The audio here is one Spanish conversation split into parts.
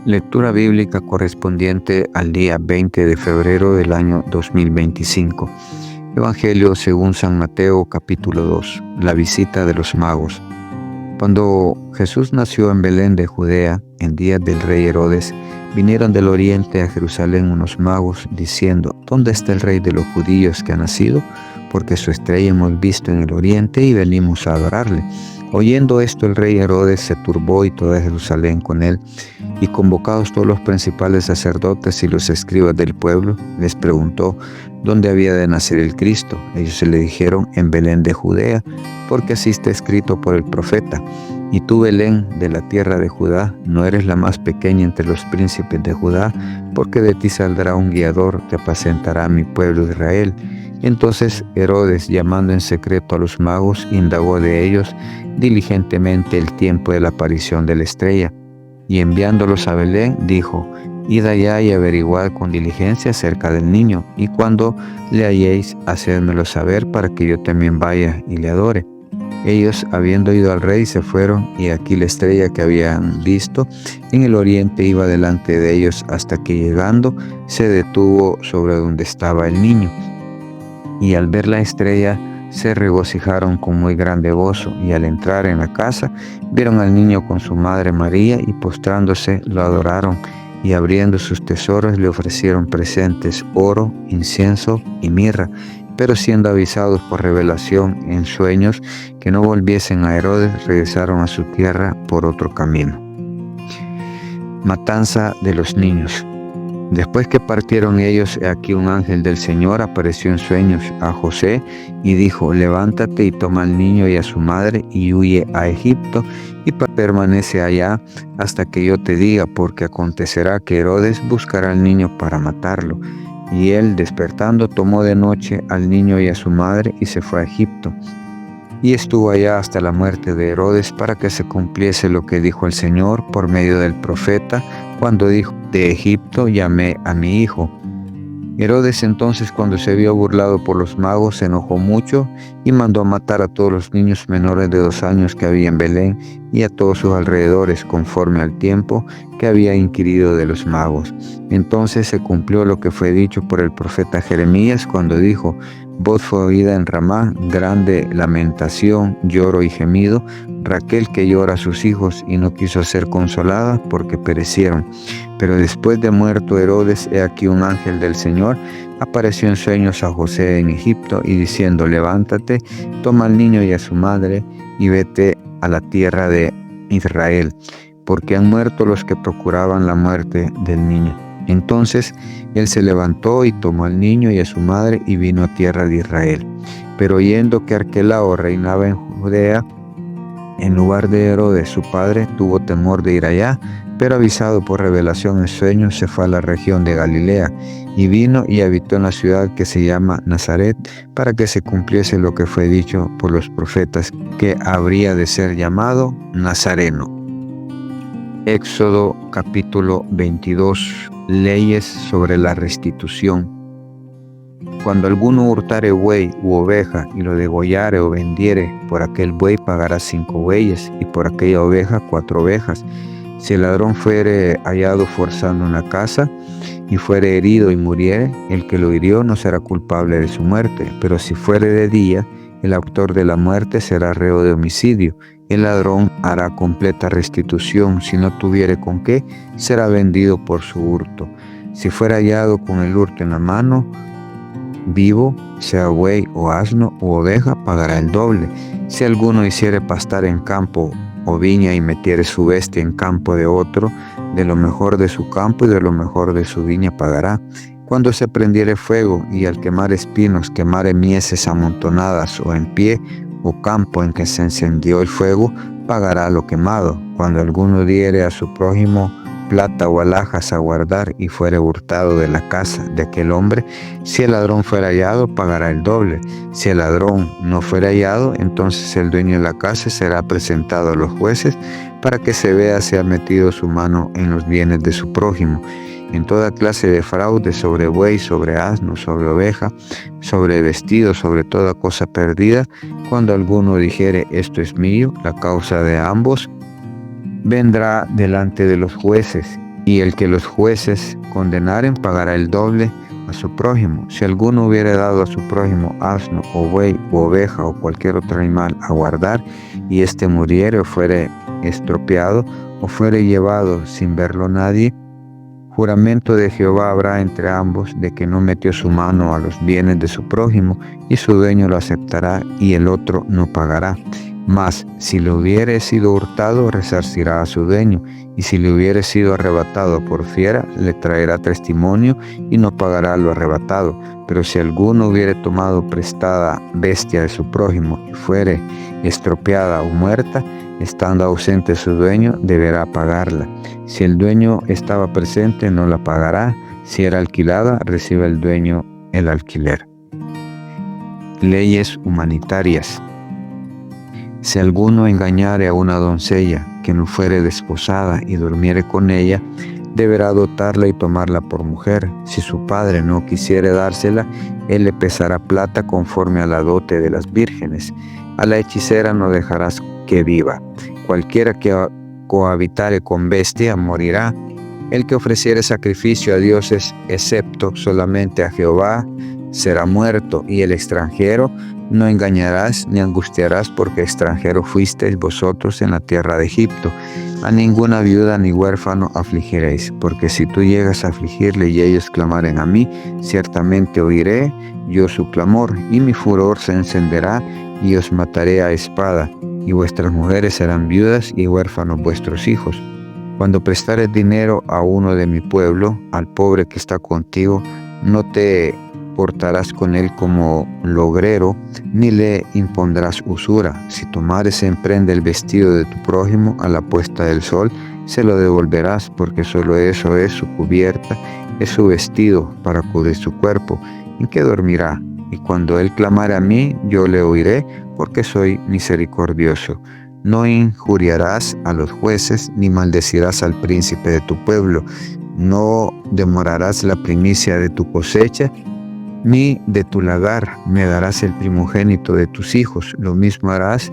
Lectura bíblica correspondiente al día 20 de febrero del año 2025. Evangelio según San Mateo capítulo 2. La visita de los magos. Cuando Jesús nació en Belén de Judea, en días del rey Herodes, vinieron del oriente a Jerusalén unos magos diciendo: ¿Dónde está el rey de los judíos que ha nacido? Porque su estrella hemos visto en el oriente y venimos a adorarle. Oyendo esto, el rey Herodes se turbó y toda Jerusalén con él, y convocados todos los principales sacerdotes y los escribas del pueblo, les preguntó dónde había de nacer el Cristo. Ellos se le dijeron: en Belén de Judea, porque así está escrito por el profeta: y tú, Belén, de la tierra de Judá, no eres la más pequeña entre los príncipes de Judá, porque de ti saldrá un guiador que apacentará a mi pueblo Israel. Entonces Herodes, llamando en secreto a los magos, indagó de ellos diligentemente el tiempo de la aparición de la estrella, y enviándolos a Belén, dijo: Id allá y averiguad con diligencia acerca del niño, y cuando le halléis, hacedmelo saber para que yo también vaya y le adore. Ellos, habiendo ido al rey, se fueron, y aquí la estrella que habían visto en el oriente iba delante de ellos, hasta que llegando se detuvo sobre donde estaba el niño. Y al ver la estrella se regocijaron con muy grande gozo, y al entrar en la casa vieron al niño con su madre María, y postrándose lo adoraron, y abriendo sus tesoros le ofrecieron presentes: oro, incienso y mirra. Pero siendo avisados por revelación en sueños que no volviesen a Herodes, regresaron a su tierra por otro camino. Matanza de los niños. Después que partieron ellos, he aquí un ángel del Señor apareció en sueños a José y dijo: levántate y toma al niño y a su madre y huye a Egipto, y permanece allá hasta que yo te diga, porque acontecerá que Herodes buscará al niño para matarlo. Y él, despertando, tomó de noche al niño y a su madre y se fue a Egipto. Y estuvo allá hasta la muerte de Herodes, para que se cumpliese lo que dijo el Señor por medio del profeta, cuando dijo: de Egipto llamé a mi hijo. Herodes entonces, cuando se vio burlado por los magos, se enojó mucho y mandó a matar a todos los niños menores de 2 años que había en Belén y a todos sus alrededores, conforme al tiempo que había inquirido de los magos. Entonces se cumplió lo que fue dicho por el profeta Jeremías, cuando dijo: voz fue oída en Ramá, grande lamentación, lloro y gemido, Raquel que llora a sus hijos y no quiso ser consolada porque perecieron. Pero después de muerto Herodes, he aquí un ángel del Señor apareció en sueños a José en Egipto, y diciendo: levántate, toma al niño y a su madre y vete a la tierra de Israel, porque han muerto los que procuraban la muerte del niño. Entonces él se levantó y tomó al niño y a su madre y vino a tierra de Israel. Pero oyendo que Arquelao reinaba en Judea en lugar de Herodes su padre, tuvo temor de ir allá, pero avisado por revelación en sueños, se fue a la región de Galilea, y vino y habitó en la ciudad que se llama Nazaret, para que se cumpliese lo que fue dicho por los profetas, que habría de ser llamado Nazareno. Éxodo capítulo 22. Leyes sobre la restitución. Cuando alguno hurtare buey u oveja y lo degollare o vendiere, por aquel buey pagará 5 bueyes, y por aquella oveja 4 ovejas. Si el ladrón fuere hallado forzando una casa y fuere herido y muriere, el que lo hirió no será culpable de su muerte. Pero si fuere de día, el autor de la muerte será reo de homicidio. El ladrón hará completa restitución. Si no tuviere con qué, será vendido por su hurto. Si fuera hallado con el hurto en la mano, vivo, sea buey o asno u oveja, pagará el doble. Si alguno hiciere pastar en campo o viña y metiere su bestia en campo de otro, de lo mejor de su campo y de lo mejor de su viña pagará. Cuando se prendiere fuego y al quemar espinos quemare mieses amontonadas o en pie o campo en que se encendió el fuego, pagará lo quemado. Cuando alguno diere a su prójimo plata o alhajas a guardar y fuere hurtado de la casa de aquel hombre, si el ladrón fuera hallado, pagará el doble. Si el ladrón no fuera hallado, entonces el dueño de la casa será presentado a los jueces, para que se vea si ha metido su mano en los bienes de su prójimo. En toda clase de fraude, sobre buey, sobre asno, sobre oveja, sobre vestido, sobre toda cosa perdida, cuando alguno dijere: esto es mío, la causa de ambos vendrá delante de los jueces, y el que los jueces condenaren pagará el doble a su prójimo. Si alguno hubiere dado a su prójimo asno o buey u oveja o cualquier otro animal a guardar, y éste muriere o fuere estropeado o fuere llevado sin verlo nadie, juramento de Jehová habrá entre ambos de que no metió su mano a los bienes de su prójimo, y su dueño lo aceptará y el otro no pagará. Mas si le hubiere sido hurtado, resarcirá a su dueño, y si le hubiere sido arrebatado por fiera, le traerá testimonio y no pagará lo arrebatado. Pero si alguno hubiere tomado prestada bestia de su prójimo y fuere estropeada o muerta, estando ausente su dueño, deberá pagarla. Si el dueño estaba presente, no la pagará. Si era alquilada, recibe el dueño el alquiler. Leyes humanitarias. Si alguno engañare a una doncella que no fuere desposada y durmiere con ella, deberá dotarla y tomarla por mujer. Si su padre no quisiere dársela, él le pesará plata conforme a la dote de las vírgenes. A la hechicera no dejarás que viva. Cualquiera que cohabitare con bestia morirá. El que ofreciere sacrificio a dioses, excepto solamente a Jehová, será muerto. Y el extranjero no engañarás ni angustiarás, porque extranjero fuisteis vosotros en la tierra de Egipto. A ninguna viuda ni huérfano afligiréis, porque si tú llegas a afligirle y ellos clamaren a mí, ciertamente oiré yo su clamor, y mi furor se encenderá, y os mataré a espada, y vuestras mujeres serán viudas y huérfanos vuestros hijos. Cuando prestares dinero a uno de mi pueblo, al pobre que está contigo, no te portarás con él como logrero, ni le impondrás usura. Si tomares en prenda el vestido de tu prójimo a la puesta del sol, se lo devolverás, porque solo eso es su cubierta, es su vestido para cubrir su cuerpo, en que dormirá. Y cuando él clamare a mí, yo le oiré, porque soy misericordioso. No injuriarás a los jueces, ni maldecirás al príncipe de tu pueblo. No demorarás la primicia de tu cosecha, ni de tu lagar. Me darás el primogénito de tus hijos. Lo mismo harás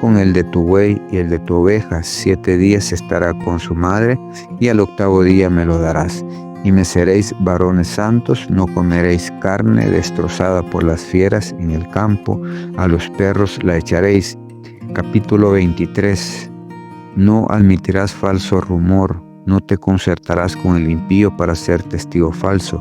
con el de tu buey y el de tu oveja. 7 días estará con su madre, y al 8º día me lo darás. Y me seréis varones santos, no comeréis carne destrozada por las fieras en el campo, a los perros la echaréis. Capítulo 23. No admitirás falso rumor, no te concertarás con el impío para ser testigo falso,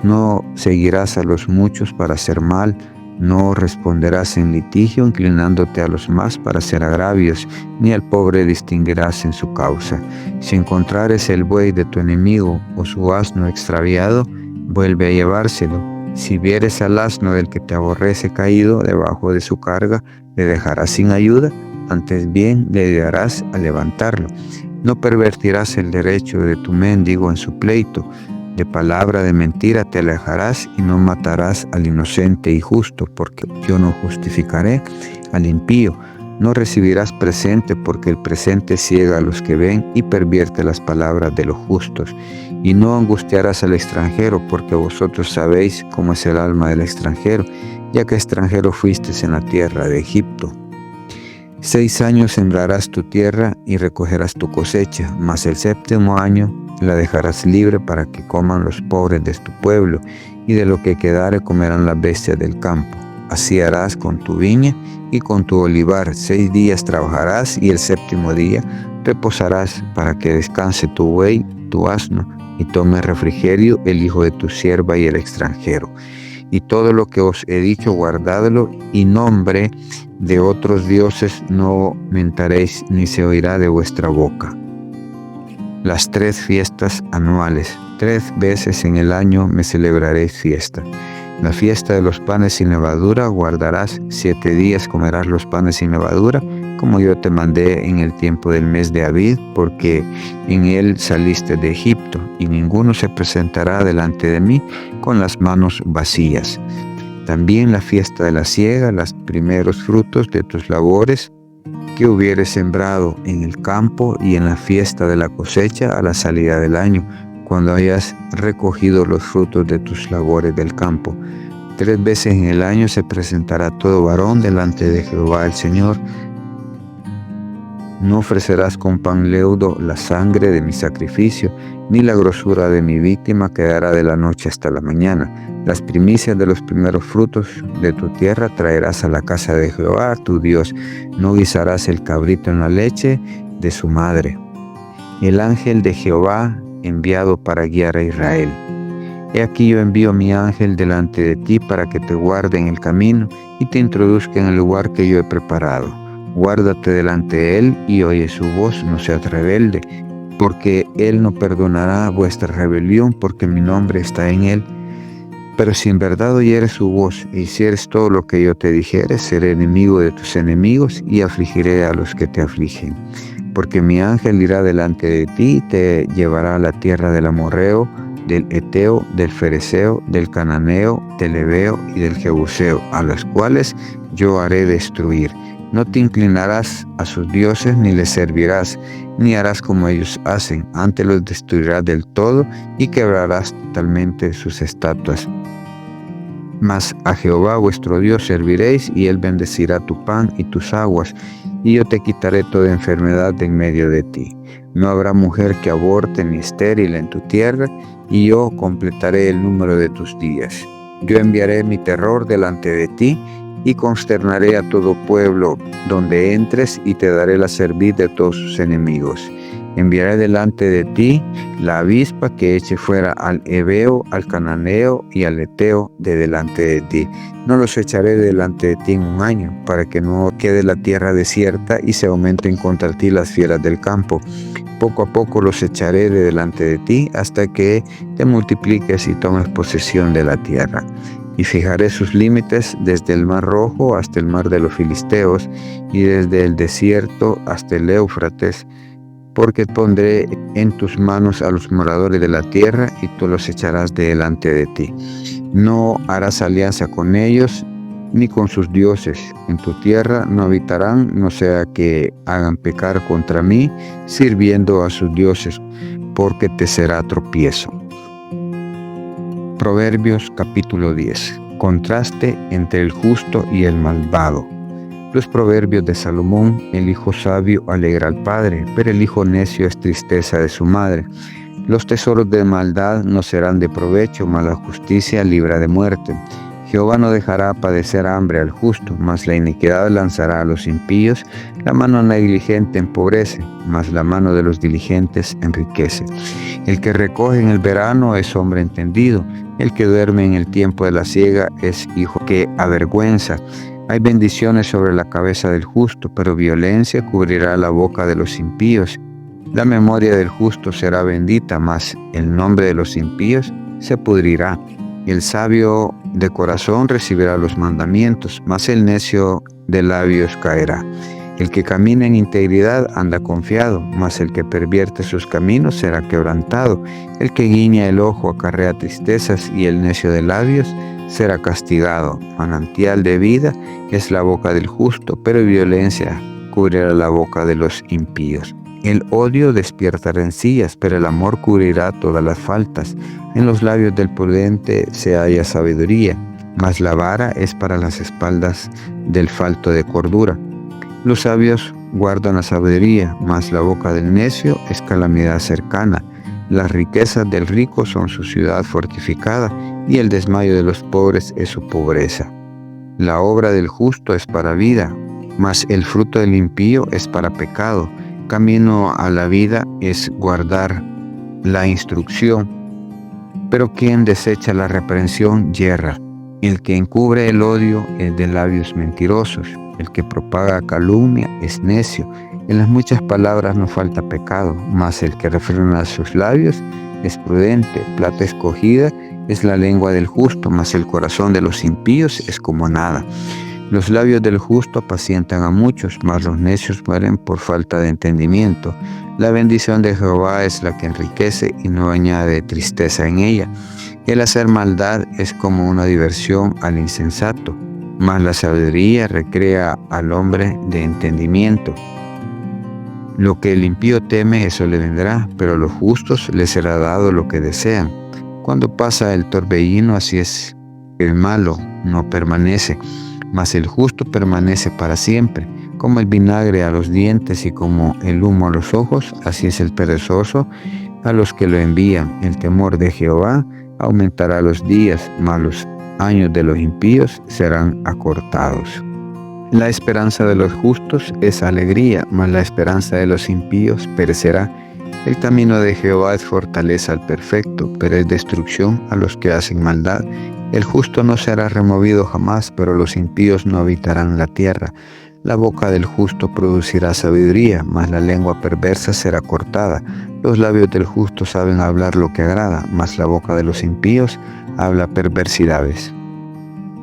no seguirás a los muchos para hacer mal, no responderás en litigio inclinándote a los más para hacer agravios, ni al pobre distinguirás en su causa. Si encontrares el buey de tu enemigo o su asno extraviado, vuelve a llevárselo. Si vieres al asno del que te aborrece caído debajo de su carga, le dejarás sin ayuda, antes bien le ayudarás a levantarlo. No pervertirás el derecho de tu mendigo en su pleito. De palabra de mentira te alejarás, y no matarás al inocente y justo, porque yo no justificaré al impío. No recibirás presente, porque el presente ciega a los que ven y pervierte las palabras de los justos. Y no angustiarás al extranjero, porque vosotros sabéis cómo es el alma del extranjero, ya que extranjero fuisteis en la tierra de Egipto. 6 años sembrarás tu tierra y recogerás tu cosecha, mas el 7º año la dejarás libre para que coman los pobres de tu pueblo, y de lo que quedare comerán las bestias del campo. Así harás con tu viña y con tu olivar. 6 días trabajarás, y el 7º día reposarás, para que descanse tu buey, tu asno, y tome refrigerio el hijo de tu sierva y el extranjero. Y todo lo que os he dicho, guardadlo, y nombre de otros dioses no mentaréis, ni se oirá de vuestra boca. Las 3 fiestas anuales. 3 veces en el año me celebraréis fiesta. La fiesta de los panes sin levadura guardarás. 7 días comerás los panes sin levadura, como yo te mandé en el tiempo del mes de Abib, porque en él saliste de Egipto, y ninguno se presentará delante de mí con las manos vacías. También la fiesta de la siega, los primeros frutos de tus labores que hubieres sembrado en el campo, y en la fiesta de la cosecha a la salida del año, cuando hayas recogido los frutos de tus labores del campo. 3 veces en el año se presentará todo varón delante de Jehová el Señor. No ofrecerás con pan leudo la sangre de mi sacrificio, ni la grosura de mi víctima quedará de la noche hasta la mañana. Las primicias de los primeros frutos de tu tierra traerás a la casa de Jehová, tu Dios. No guisarás el cabrito en la leche de su madre. El ángel de Jehová enviado para guiar a Israel. He aquí yo envío mi ángel delante de ti para que te guarde en el camino y te introduzca en el lugar que yo he preparado. Guárdate delante de él y oye su voz, no seas rebelde, porque él no perdonará vuestra rebelión, porque mi nombre está en él. Pero si en verdad oyeres su voz e hicieres todo lo que yo te dijere, seré enemigo de tus enemigos y afligiré a los que te afligen. Porque mi ángel irá delante de ti y te llevará a la tierra del amorreo, del eteo, del fereceo, del cananeo, del heveo y del jebuseo, a las cuales yo haré destruir. No te inclinarás a sus dioses, ni les servirás, ni harás como ellos hacen. Antes los destruirás del todo y quebrarás totalmente sus estatuas. Mas a Jehová vuestro Dios serviréis, y él bendecirá tu pan y tus aguas, y yo te quitaré toda enfermedad de en medio de ti. No habrá mujer que aborte ni estéril en tu tierra, y yo completaré el número de tus días. Yo enviaré mi terror delante de ti, y consternaré a todo pueblo donde entres, y te daré la cerviz de todos sus enemigos. Enviaré delante de ti la avispa que eche fuera al heveo, al cananeo y al eteo de delante de ti. No los echaré delante de ti en un año, para que no quede la tierra desierta y se aumenten contra ti las fieras del campo. Poco a poco los echaré de delante de ti hasta que te multipliques y tomes posesión de la tierra. Y fijaré sus límites desde el mar Rojo hasta el mar de los Filisteos, y desde el desierto hasta el Éufrates, porque pondré en tus manos a los moradores de la tierra, y tú los echarás de delante de ti. No harás alianza con ellos, ni con sus dioses. En tu tierra no habitarán, no sea que hagan pecar contra mí, sirviendo a sus dioses, porque te será tropiezo. Proverbios capítulo 10. Contraste entre el justo y el malvado. Los proverbios de Salomón: el hijo sabio alegra al padre, pero el hijo necio es tristeza de su madre. Los tesoros de maldad no serán de provecho, mas la justicia libra de muerte. Jehová no dejará padecer hambre al justo, mas la iniquidad lanzará a los impíos. La mano negligente empobrece, mas la mano de los diligentes enriquece. El que recoge en el verano es hombre entendido. El que duerme en el tiempo de la siega es hijo que avergüenza. Hay bendiciones sobre la cabeza del justo, pero violencia cubrirá la boca de los impíos. La memoria del justo será bendita, mas el nombre de los impíos se pudrirá. El sabio de corazón recibirá los mandamientos, mas el necio de labios caerá. El que camina en integridad anda confiado, mas el que pervierte sus caminos será quebrantado. El que guiña el ojo acarrea tristezas, y el necio de labios será castigado. Manantial de vida es la boca del justo, pero violencia cubrirá la boca de los impíos. El odio despierta rencillas, pero el amor cubrirá todas las faltas. En los labios del prudente se halla sabiduría, mas la vara es para las espaldas del falto de cordura. Los sabios guardan la sabiduría, mas la boca del necio es calamidad cercana. Las riquezas del rico son su ciudad fortificada, y el desmayo de los pobres es su pobreza. La obra del justo es para vida, mas el fruto del impío es para pecado. Camino a la vida es guardar la instrucción, pero quien desecha la reprensión yerra. El que encubre el odio es de labios mentirosos. El que propaga calumnia es necio. En las muchas palabras no falta pecado, mas el que refrena sus labios es prudente. Plata escogida es la lengua del justo, mas el corazón de los impíos es como nada. Los labios del justo apacientan a muchos, mas los necios mueren por falta de entendimiento. La bendición de Jehová es la que enriquece y no añade tristeza en ella. El hacer maldad es como una diversión al insensato, mas la sabiduría recrea al hombre de entendimiento. Lo que el impío teme, eso le vendrá, pero a los justos les será dado lo que desean. Cuando pasa el torbellino, así es, el malo no permanece, mas el justo permanece para siempre. Como el vinagre a los dientes y como el humo a los ojos, así es el perezoso a los que lo envían. El temor de Jehová aumentará los días, mas los años de los impíos serán acortados. La esperanza de los justos es alegría, mas la esperanza de los impíos perecerá. El camino de Jehová es fortaleza al perfecto, pero es destrucción a los que hacen maldad. El justo no será removido jamás, pero los impíos no habitarán la tierra. La boca del justo producirá sabiduría, mas la lengua perversa será cortada. Los labios del justo saben hablar lo que agrada, mas la boca de los impíos habla perversidades.